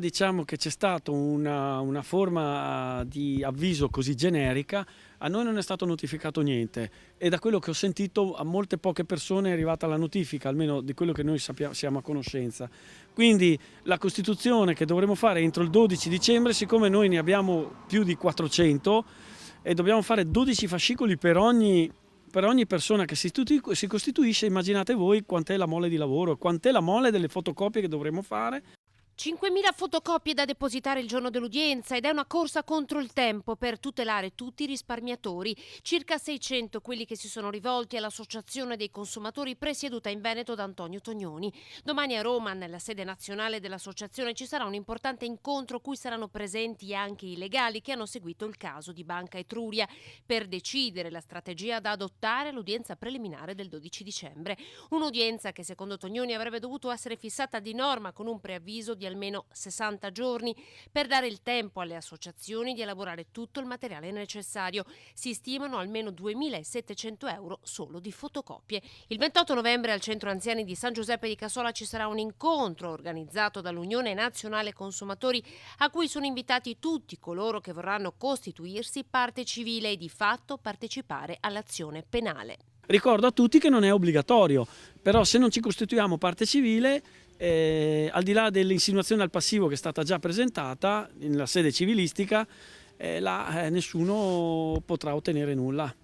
Diciamo che c'è stata una forma di avviso così generica, a noi non è stato notificato niente e da quello che ho sentito a molte poche persone è arrivata la notifica, almeno di quello che noi siamo a conoscenza. Quindi la costituzione che dovremo fare entro il 12 dicembre, siccome noi ne abbiamo più di 400 e dobbiamo fare 12 fascicoli per ogni persona che si costituisce, immaginate voi quant'è la mole di lavoro, quant'è la mole delle fotocopie che dovremo fare. 5.000 fotocopie da depositare il giorno dell'udienza ed è una corsa contro il tempo per tutelare tutti i risparmiatori. Circa 600 quelli che si sono rivolti all'Associazione dei Consumatori presieduta in Veneto da Antonio Tognoni. Domani a Roma, nella sede nazionale dell'associazione, ci sarà un importante incontro a cui saranno presenti anche i legali che hanno seguito il caso di Banca Etruria per decidere la strategia da adottare all'udienza preliminare del 12 dicembre. Un'udienza che secondo Tognoni avrebbe dovuto essere fissata di norma con un preavviso di almeno 60 giorni per dare il tempo alle associazioni di elaborare tutto il materiale necessario. Si stimano almeno 2.700 euro solo di fotocopie. Il 28 novembre al Centro Anziani di San Giuseppe di Cassola ci sarà un incontro organizzato dall'Unione Nazionale Consumatori a cui sono invitati tutti coloro che vorranno costituirsi parte civile e di fatto partecipare all'azione penale. Ricordo a tutti che non è obbligatorio, però se non ci costituiamo parte civile, al di là dell'insinuazione al passivo che è stata già presentata nella sede civilistica, là nessuno potrà ottenere nulla.